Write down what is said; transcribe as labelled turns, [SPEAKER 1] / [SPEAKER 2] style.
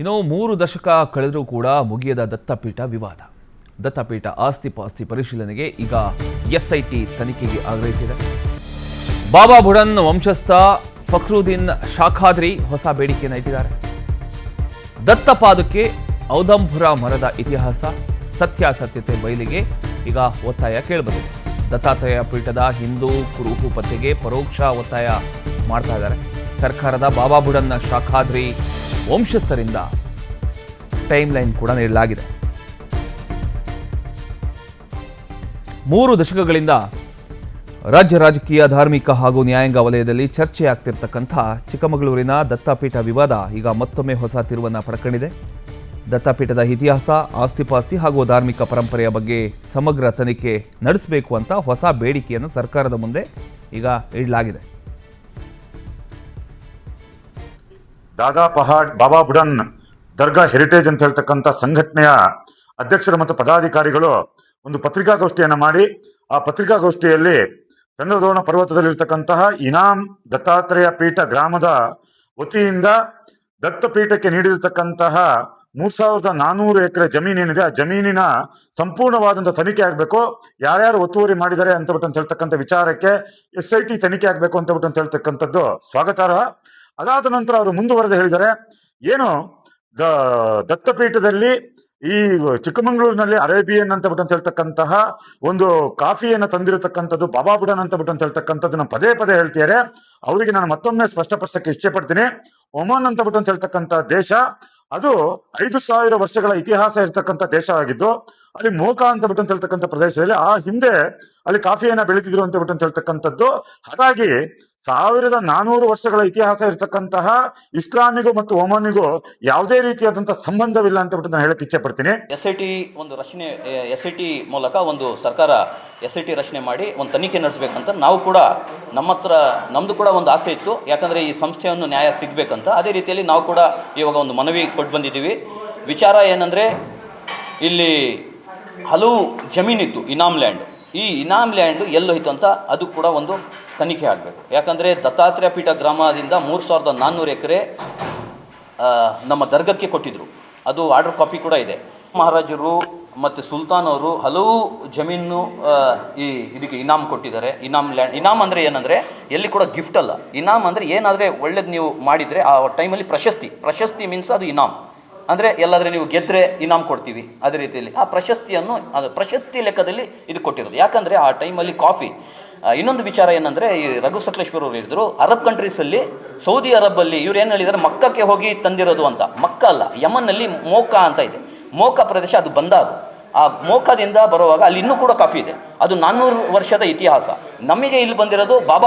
[SPEAKER 1] ಇನ್ನು 3 ದಶಕ ಕಳೆದರೂ ಕೂಡ ಮುಗಿಯದ ದತ್ತಪೀಠ ವಿವಾದ. ದತ್ತಪೀಠ ಆಸ್ತಿ ಪಾಸ್ತಿ ಪರಿಶೀಲನೆಗೆ ಈಗ ಎಸ್ಐಟಿ ತನಿಖೆಗೆ ಆಗ್ರಹಿಸಿದೆ. ಬಾಬಾ ಬುಡನ್ ವಂಶಸ್ಥ ಫಕ್ರುದ್ದೀನ್ ಶಾಖಾದ್ರಿ ಹೊಸ ಬೇಡಿಕೆಯನ್ನು ಇಟ್ಟಿದ್ದಾರೆ. ದತ್ತಪಾದಕ್ಕೆ ಔದಂಬುರ ಮರದ ಇತಿಹಾಸ, ಸತ್ಯಾಸತ್ಯತೆ ಬಯಲಿಗೆ ಈಗ ಒತ್ತಾಯ ಕೇಳಿಬಂದಿದೆ. ದತ್ತಾತ್ರೇಯ ಪೀಠದ ಹಿಂದೂ ಕುರುಹು ಪತ್ತೆಗೆ ಪರೋಕ್ಷ ಒತ್ತಾಯ ಮಾಡ್ತಾ ಇದ್ದಾರೆ. ಸರ್ಕಾರದ ಬಾಬಾ ಬುಡನ್ ಶಾಖಾದ್ರಿ ವಂಶಸ್ಥರಿಂದ ಟೈಮ್ ಲೈನ್ ಕೂಡ ನೀಡಲಾಗಿದೆ. 3 ದಶಕಗಳಿಂದ ರಾಜ್ಯ ರಾಜಕೀಯ, ಧಾರ್ಮಿಕ ಹಾಗೂ ನ್ಯಾಯಾಂಗ ವಲಯದಲ್ಲಿ ಚರ್ಚೆಯಾಗ್ತಿರ್ತಕ್ಕಂಥ ಚಿಕ್ಕಮಗಳೂರಿನ ದತ್ತಪೀಠ ವಿವಾದ ಈಗ ಮತ್ತೊಮ್ಮೆ ಹೊಸ ತಿರುವನ್ನು ಪಡ್ಕೊಂಡಿದೆ. ದತ್ತಪೀಠದ ಇತಿಹಾಸ, ಆಸ್ತಿಪಾಸ್ತಿ ಹಾಗೂ ಧಾರ್ಮಿಕ ಪರಂಪರೆಯ ಬಗ್ಗೆ ಸಮಗ್ರ ತನಿಖೆ ನಡೆಸಬೇಕು ಅಂತ ಹೊಸ ಬೇಡಿಕೆಯನ್ನು ಸರ್ಕಾರದ ಮುಂದೆ ಈಗ ಇಡಲಾಗಿದೆ.
[SPEAKER 2] ದಾದಾ ಪಹಾಡ್ ಬಾಬಾ ಬುಡನ್ ದರ್ಗಾ ಹೆರಿಟೇಜ್ ಅಂತ ಹೇಳ್ತಕ್ಕಂಥ ಸಂಘಟನೆಯ ಅಧ್ಯಕ್ಷರು ಮತ್ತು ಪದಾಧಿಕಾರಿಗಳು ಒಂದು ಪತ್ರಿಕಾಗೋಷ್ಠಿಯನ್ನ ಮಾಡಿ, ಆ ಪತ್ರಿಕಾಗೋಷ್ಠಿಯಲ್ಲಿ ಚಂದ್ರದ್ರೋಣ ಪರ್ವತದಲ್ಲಿರ್ತಕ್ಕಂತಹ ಇನಾಮ್ ದತ್ತಾತ್ರೇಯ ಪೀಠ ಗ್ರಾಮದ ವತಿಯಿಂದ ದತ್ತಪೀಠಕ್ಕೆ ನೀಡಿರತಕ್ಕಂತಹ 3400 ಎಕರೆ ಜಮೀನೇನಿದೆ, ಆ ಜಮೀನಿನ ಸಂಪೂರ್ಣವಾದಂತಹ ತನಿಖೆ ಆಗ್ಬೇಕು, ಯಾರ್ಯಾರು ಒತ್ತುವರಿ ಮಾಡಿದ್ದಾರೆ ಅಂತ ಹೇಳ್ತಕ್ಕಂಥ ವಿಚಾರಕ್ಕೆ SIT ತನಿಖೆ ಆಗ್ಬೇಕು ಅಂತ ಹೇಳ್ತಕ್ಕಂಥದ್ದು ಸ್ವಾಗತಾರ್ಹ. ಅದಾದ ನಂತರ ಅವರು ಮುಂದುವರೆದು ಹೇಳಿದ್ದಾರೆ, ಏನು ದತ್ತಪೀಠದಲ್ಲಿ ಈ ಚಿಕ್ಕಮಗಳೂರಿನಲ್ಲಿ ಅರೇಬಿಯನ್ ಅಂತ ಹೇಳ್ತಕ್ಕಂತಹ ಒಂದು ಕಾಫಿಯನ್ನು ತಂದಿರತಕ್ಕಂಥದ್ದು ಬಾಬಾ ಬುಡನ್ ಅಂತ ಹೇಳ್ತಕ್ಕಂಥದ್ದು ನಾನು ಪದೇ ಪದೇ ಹೇಳ್ತಿದ್ದಾರೆ. ಅವರಿಗೆ ನಾನು ಮತ್ತೊಮ್ಮೆ ಸ್ಪಷ್ಟಪಡಿಸಕ್ಕೆ ಇಷ್ಟಪಡ್ತೀನಿ. ಒಮಾನ್ ಅಂತ ಹೇಳ್ತಕ್ಕಂಥ ದೇಶ ಅದು 5000 ವರ್ಷಗಳ ಇತಿಹಾಸ ಇರತಕ್ಕಂಥ ದೇಶ ಆಗಿದ್ದು, ಅಲ್ಲಿ ಮೋಕಾ ಅಂತ ಹೇಳ್ತಕ್ಕಂಥ ಪ್ರದೇಶದಲ್ಲಿ ಆ ಹಿಂದೆ ಅಲ್ಲಿ ಕಾಫಿಯನ್ನ ಬೆಳೀತಿದ್ರು ಅಂತ ಹೇಳ್ತಕ್ಕಂಥದ್ದು. ಹಾಗಾಗಿ 1400 ವರ್ಷಗಳ ಇತಿಹಾಸ ಇರತಕ್ಕಂತಹ ಇಸ್ಲಾಮಿಗೂ ಮತ್ತು ಒಮಾನಿಗೂ ಯಾವುದೇ ರೀತಿಯಾದಂತಹ ಸಂಬಂಧವಿಲ್ಲ ಅಂತ ನಾನು ಹೇಳಕ್ ಇಚ್ಛೆ ಪಡ್ತೀನಿ.
[SPEAKER 3] SIT ಮೂಲಕ ಒಂದು ಸರ್ಕಾರ SIT ರಚನೆ ಮಾಡಿ ಒಂದು ತನಿಖೆ ನಡೆಸಬೇಕಂತ ನಾವು ಕೂಡ ನಮ್ಮದು ಕೂಡ ಒಂದು ಆಸೆ ಇತ್ತು. ಯಾಕಂದರೆ ಈ ಸಂಸ್ಥೆಯನ್ನು ನ್ಯಾಯ ಸಿಗಬೇಕಂತ. ಅದೇ ರೀತಿಯಲ್ಲಿ ನಾವು ಕೂಡ ಇವಾಗ ಒಂದು ಮನವಿ ಕೊಟ್ಟು ಬಂದಿದ್ದೀವಿ. ವಿಚಾರ ಏನಂದರೆ, ಇಲ್ಲಿ ಹಲವು ಜಮೀನಿತ್ತು, ಇನಾಮ್ ಲ್ಯಾಂಡ್. ಈ ಇನಾಮ್ ಲ್ಯಾಂಡ್ ಎಲ್ಲೋಯ್ತು ಅಂತ ಅದು ಕೂಡ ಒಂದು ತನಿಖೆ ಆಗಬೇಕು. ಯಾಕಂದರೆ ದತ್ತಾತ್ರೇಯ ಪೀಠ ಗ್ರಾಮದಿಂದ 3400 ಎಕರೆ ನಮ್ಮ ದರ್ಗಕ್ಕೆ ಕೊಟ್ಟಿದ್ದರು. ಅದು ಆರ್ಡರ್ ಕಾಪಿ ಕೂಡ ಇದೆ. ಮಹಾರಾಜರು ಮತ್ತು ಸುಲ್ತಾನ್ ಅವರು ಹಲವು ಜಮೀನು ಇದಕ್ಕೆ ಇನಾಮ್ ಕೊಟ್ಟಿದ್ದಾರೆ. ಇನಾಮ್ ಲ್ಯಾಂಡ್, ಇನಾಮ್ ಅಂದರೆ ಏನಂದರೆ ಎಲ್ಲಿ ಕೂಡ ಗಿಫ್ಟ್ ಅಲ್ಲ. ಇನಾಮ್ ಅಂದರೆ ಏನಾದರೆ ಒಳ್ಳೇದು ನೀವು ಮಾಡಿದರೆ ಆ ಟೈಮಲ್ಲಿ ಪ್ರಶಸ್ತಿ ಮೀನ್ಸ್ ಅದು ಇನಾಮ್ ಅಂದರೆ ಎಲ್ಲಾದರೆ ನೀವು ಗೆದ್ದರೆ ಇನಾಮ್ ಕೊಡ್ತೀವಿ. ಅದೇ ರೀತಿಯಲ್ಲಿ ಆ ಪ್ರಶಸ್ತಿಯನ್ನು ಪ್ರಶಸ್ತಿ ಲೆಕ್ಕದಲ್ಲಿ ಇದು ಕೊಟ್ಟಿರೋದು. ಯಾಕಂದರೆ ಆ ಟೈಮಲ್ಲಿ ಕಾಫಿ. ಇನ್ನೊಂದು ವಿಚಾರ ಏನಂದರೆ, ಈ ರಘು ಸಕಲೇಶ್ವರ್ ಅವರು ಹೇಳಿದರು, ಅರಬ್ ಕಂಟ್ರೀಸಲ್ಲಿ, ಸೌದಿ ಅರಬ್ಬಲ್ಲಿ ಇವ್ರು ಏನು ಹೇಳಿದ್ದಾರೆ, ಮಕ್ಕಕ್ಕೆ ಹೋಗಿ ತಂದಿರೋದು ಅಂತ. ಮಕ್ಕ ಅಲ್ಲ, ಯಮನ್ನಲ್ಲಿ ಮೋಕಾ ಅಂತ ಇದೆ. ಮೋಕಾ ಪ್ರದೇಶ ಅದು ಬಂದಾದು. ಆ ಮೋಕಾದಿಂದ ಬರುವಾಗ ಅಲ್ಲಿ ಇನ್ನೂ ಕೂಡ ಕಾಫಿ ಇದೆ. ಅದು 400 ವರ್ಷದ ಇತಿಹಾಸ. ನಮಗೆ ಇಲ್ಲಿ ಬಂದಿರೋದು ಬಾಬಾ